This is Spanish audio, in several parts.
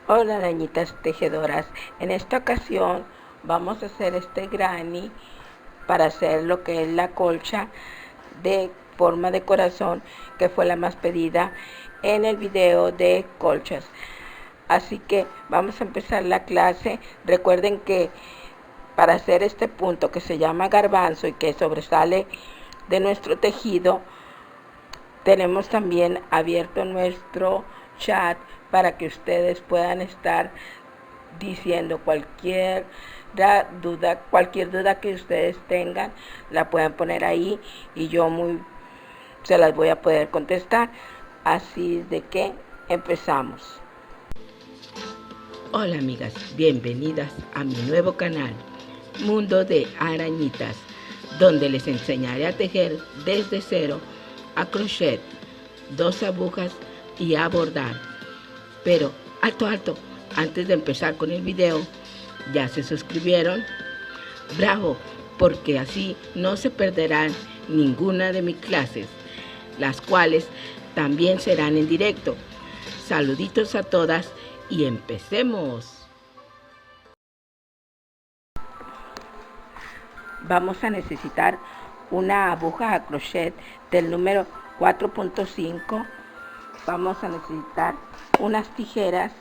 Hola arañitas tejedoras, en esta ocasión vamos a hacer este granny para hacer lo que es la colcha de forma de corazón, que fue la más pedida en el video de colchas. Así que vamos a empezar la clase. Recuerden que para hacer este punto que se llama garbanzo y que sobresale de nuestro tejido, tenemos también abierto nuestro chat para que ustedes puedan estar diciendo cualquier duda que ustedes tengan, la pueden poner ahí y yo se las voy a poder contestar. Así de que empezamos. Hola amigas, bienvenidas a mi nuevo canal, Mundo de Arañitas, donde les enseñaré a tejer desde cero, a crochet, 2 agujas y a bordar. Pero alto, antes de empezar con el video, ¿ya se suscribieron? ¡Bravo! Porque así no se perderán ninguna de mis clases, las cuales también serán en directo. Saluditos a todas y empecemos. Vamos a necesitar una aguja a crochet del número 4.5. Vamos a necesitar unas tijeras.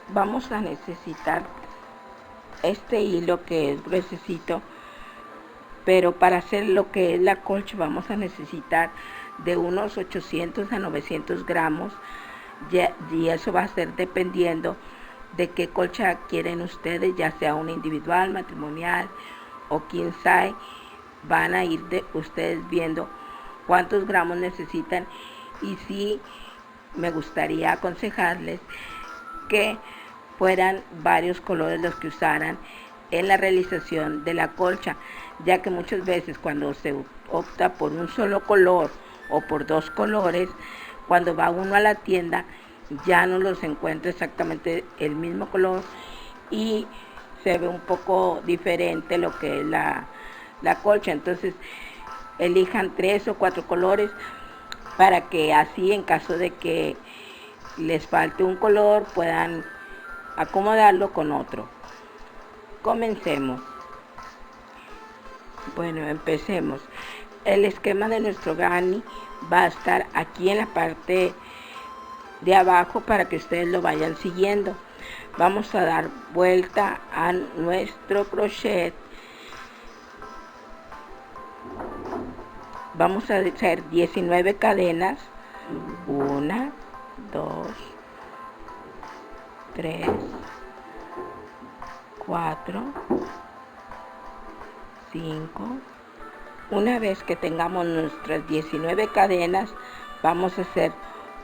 Vamos a necesitar este hilo que es gruesecito, pero para hacer lo que es la colcha vamos a necesitar de unos 800 a 900 gramos y eso va a ser dependiendo de qué colcha quieren ustedes, ya sea una individual, matrimonial o king size. Van a ir ustedes viendo cuántos gramos necesitan, y sí me gustaría aconsejarles que fueran varios colores los que usaran en la realización de la colcha, ya que muchas veces cuando se opta por un solo color o por 2 colores, cuando va uno a la tienda ya no los encuentra exactamente el mismo color y se ve un poco diferente lo que es la colcha. Entonces elijan 3 o 4 colores para que así, en caso de que les falte un color, puedan acomodarlo con otro. Comencemos. Bueno, empecemos. El esquema de nuestro granny va a estar aquí en la parte de abajo para que ustedes lo vayan siguiendo. Vamos a dar vuelta a nuestro crochet. Vamos a hacer 19 cadenas. 1, 2, 3, 4, 5. Una vez que tengamos nuestras 19 cadenas, vamos a hacer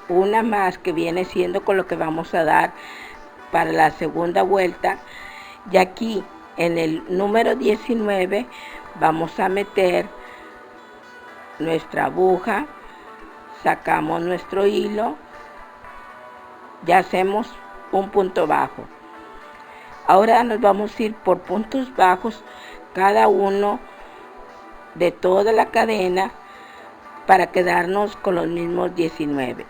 una más que viene siendo con lo que vamos a dar para la segunda vuelta. Y aquí en el número 19 vamos a meter nuestra aguja, sacamos nuestro hilo, ya hacemos un punto bajo. Ahora nos vamos a ir por puntos bajos cada uno de toda la cadena para quedarnos con los mismos 19.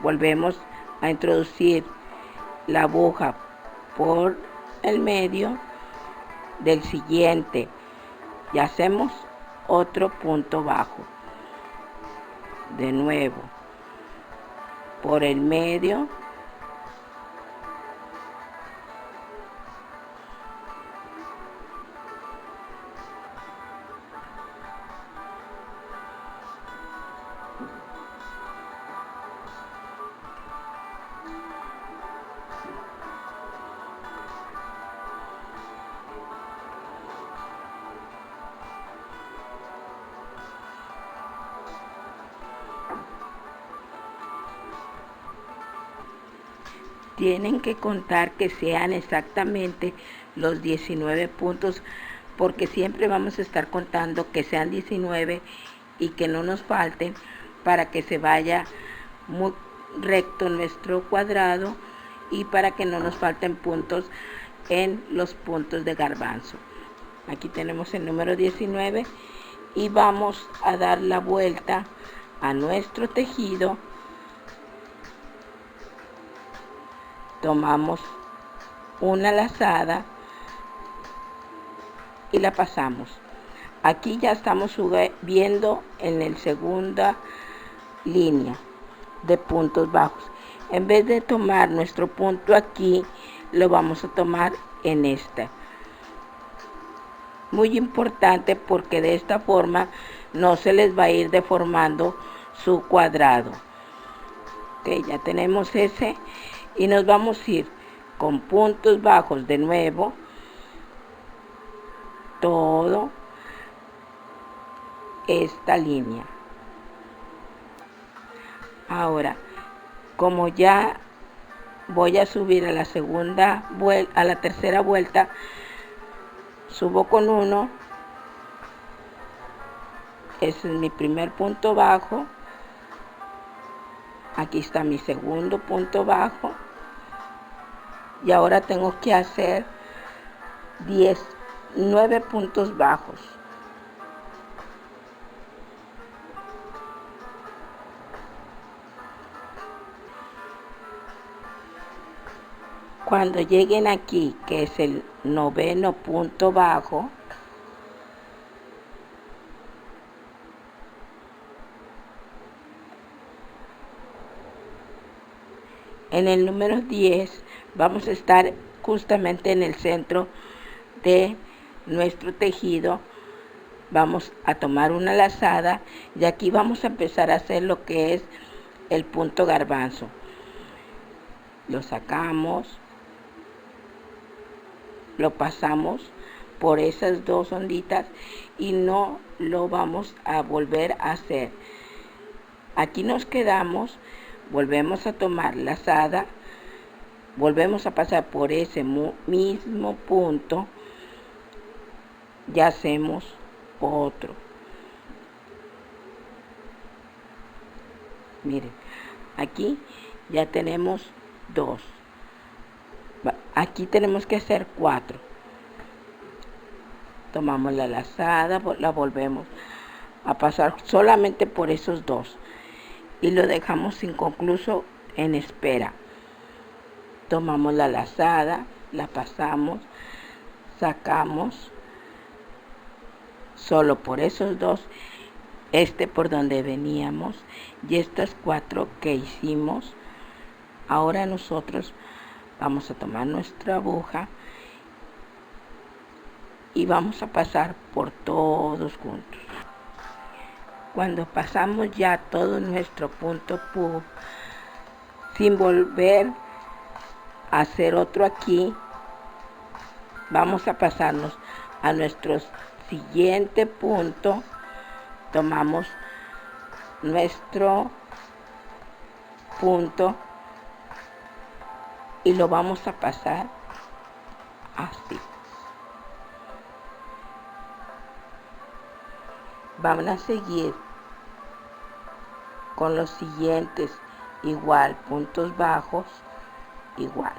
Volvemos a introducir la aguja por el medio del siguiente y hacemos otro punto bajo. De nuevo por el medio, tienen que contar que sean exactamente los 19 puntos, porque siempre vamos a estar contando que sean 19 y que no nos falten, para que se vaya muy recto nuestro cuadrado y para que no nos falten puntos en los puntos de garbanzo. Aquí tenemos el número 19 y vamos a dar la vuelta a nuestro tejido tomamos una lazada y la pasamos. Aquí ya estamos viendo en la segunda línea de puntos bajos. En vez de tomar nuestro punto aquí, lo vamos a tomar en esta. Muy importante, porque de esta forma no se les va a ir deformando su cuadrado. Ok, ya tenemos ese y nos vamos a ir con puntos bajos de nuevo, todo esta línea. Ahora, como ya voy a subir a la segunda vuelta, a la tercera vuelta, subo con uno. Ese es mi primer punto bajo. Aquí está mi segundo punto bajo. Y ahora tengo que hacer 9 puntos bajos. Cuando lleguen aquí, que es el 9º punto bajo, en el número 10 vamos a estar justamente en el centro de nuestro tejido. Vamos a tomar una lazada y aquí vamos a empezar a hacer lo que es el punto garbanzo. Lo sacamos, lo pasamos por esas dos onditas y no lo vamos a volver a hacer. Aquí nos quedamos, volvemos a tomar lazada, volvemos a pasar por ese mismo punto y hacemos otro. Miren, aquí ya tenemos 2. Aquí tenemos que hacer 4. Tomamos la lazada, la volvemos a pasar solamente por esos 2 y lo dejamos inconcluso en espera. Tomamos la lazada, la pasamos, sacamos solo por esos 2, por donde veníamos, y estas 4 que hicimos. Ahora nosotros vamos a tomar nuestra aguja y vamos a pasar por todos juntos. Cuando pasamos ya todo nuestro punto puff, sin volver a hacer otro aquí, vamos a pasarnos a nuestro siguiente punto. Tomamos nuestro punto y lo vamos a pasar así. Van a seguir con los siguientes, igual, puntos bajos, igual.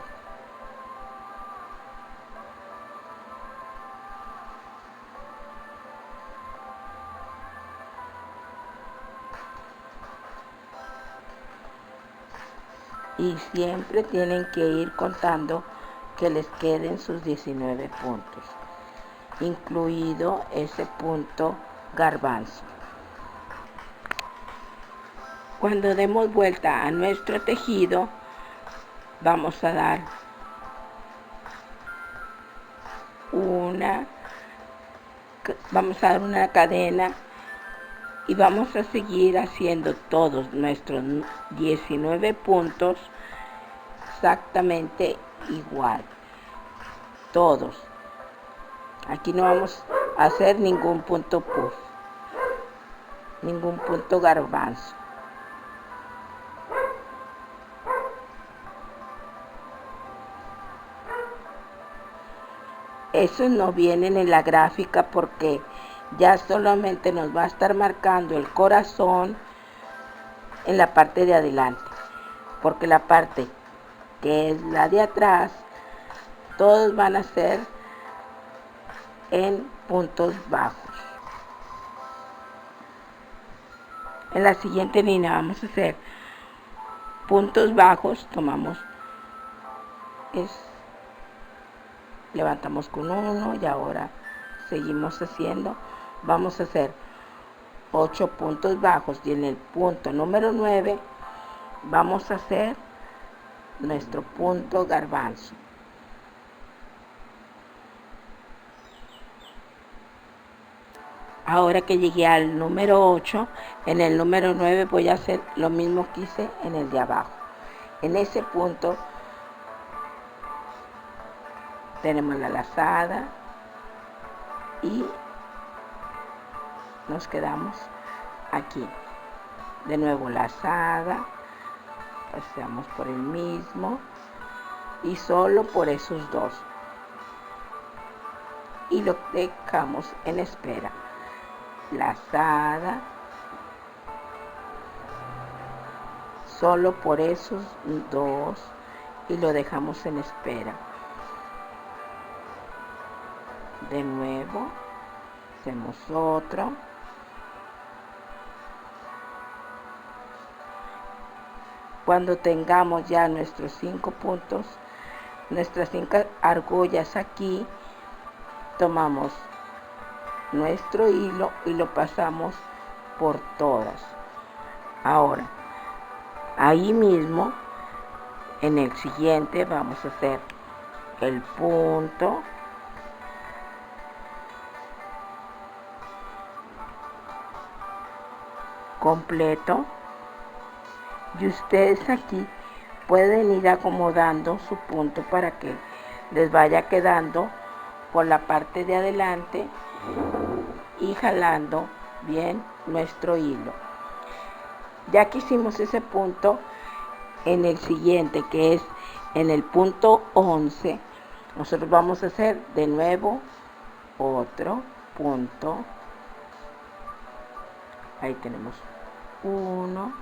Y siempre tienen que ir contando que les queden sus 19 puntos, incluido ese punto garbanzo. Cuando demos vuelta a nuestro tejido, vamos a dar una cadena y vamos a seguir haciendo todos nuestros 19 puntos exactamente igual. Todos. Aquí no vamos a hacer ningún punto puff, ningún punto garbanzo. Eso no vienen en la gráfica porque ya solamente nos va a estar marcando el corazón en la parte de adelante, porque la parte que es la de atrás, todos van a ser en puntos bajos. En la siguiente línea vamos a hacer puntos bajos, tomamos es levantamos con 1 y ahora seguimos haciendo. Vamos a hacer 8 puntos bajos y en el punto número 9 vamos a hacer nuestro punto garbanzo. Ahora que llegué al número 8, en el número 9 voy a hacer lo mismo que hice en el de abajo. En ese punto tenemos la lazada y nos quedamos aquí. De nuevo lazada, pasamos por el mismo y solo por esos dos. Y lo dejamos en espera. Lazada, solo por esos dos y lo dejamos en espera. De nuevo hacemos otro, cuando tengamos ya nuestros 5 puntos, nuestras 5 argollas aquí, tomamos nuestro hilo y lo pasamos por todas. Ahora, ahí mismo, en el siguiente vamos a hacer el punto, completo, y ustedes aquí pueden ir acomodando su punto para que les vaya quedando por la parte de adelante y jalando bien nuestro hilo. Ya que hicimos ese punto, en el siguiente, que es en el punto 11, nosotros vamos a hacer de nuevo otro punto. Ahí tenemos 1,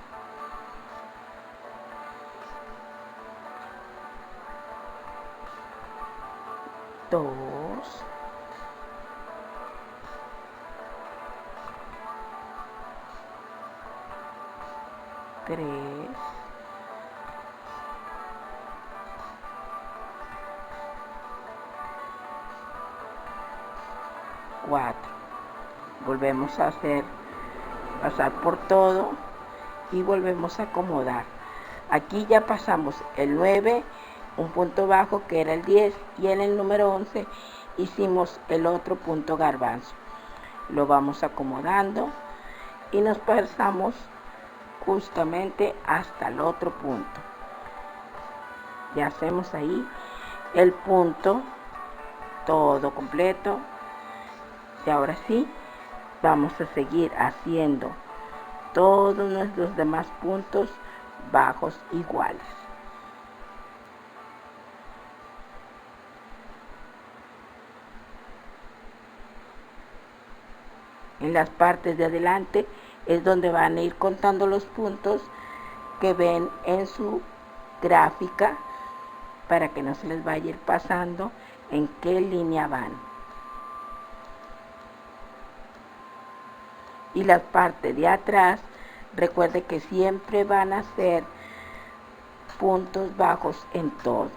2, 3, 4. Volvemos a pasar por todo y volvemos a acomodar. Aquí ya pasamos el 9, un punto bajo que era el 10, y en el número 11 hicimos el otro punto garbanzo. Lo vamos acomodando y nos pasamos justamente hasta el otro punto. Ya hacemos ahí el punto todo completo, y ahora sí vamos a seguir haciendo todos nuestros demás puntos bajos iguales. En las partes de adelante es donde van a ir contando los puntos que ven en su gráfica, para que no se les vaya a ir pasando en qué línea van. Y las partes de atrás, recuerde que siempre van a ser puntos bajos en todo.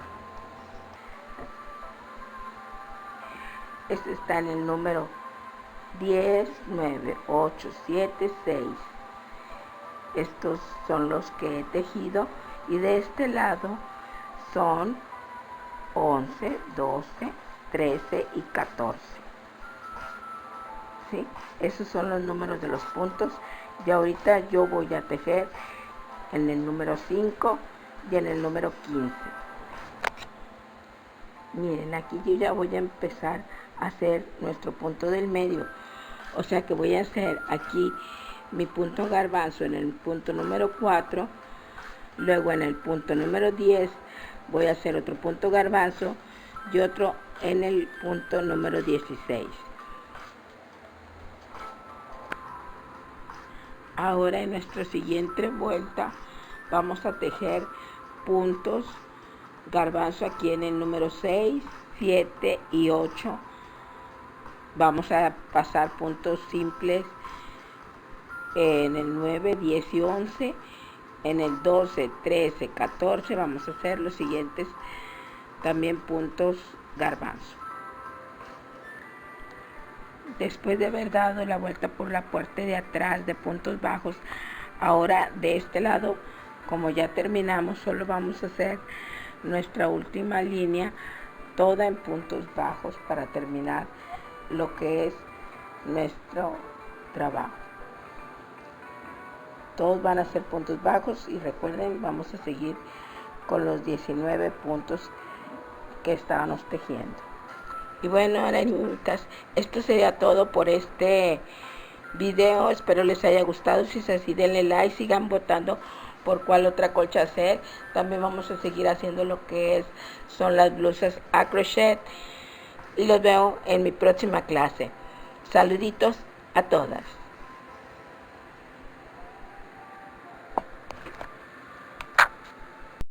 Este está en el número 10, 9, 8, 7, 6. Estos son los que he tejido, y de este lado son 11, 12, 13 y 14. ¿Sí? Esos son los números de los puntos. Y ahorita yo voy a tejer en el número 5 y en el número 15. Miren, aquí yo ya voy a empezar a hacer nuestro punto del medio. O sea que voy a hacer aquí mi punto garbanzo en el punto número 4. Luego en el punto número 10 voy a hacer otro punto garbanzo y otro en el punto número 16. Ahora en nuestra siguiente vuelta vamos a tejer puntos garbanzo aquí en el número 6, 7 y 8. Vamos a pasar puntos simples en el 9, 10 y 11. En el 12, 13, 14 vamos a hacer los siguientes también puntos garbanzo. Después de haber dado la vuelta por la parte de atrás de puntos bajos, ahora de este lado, como ya terminamos, solo vamos a hacer nuestra última línea toda en puntos bajos para terminar lo que es nuestro trabajo. Todos van a ser puntos bajos y recuerden, vamos a seguir con los 19 puntos que estábamos tejiendo. Y bueno, arañitas, esto sería todo por este video. Espero les haya gustado. Si es así, denle like, sigan votando por cuál otra colcha hacer. También vamos a seguir haciendo lo que son las blusas a crochet. Y los veo en mi próxima clase. Saluditos a todas.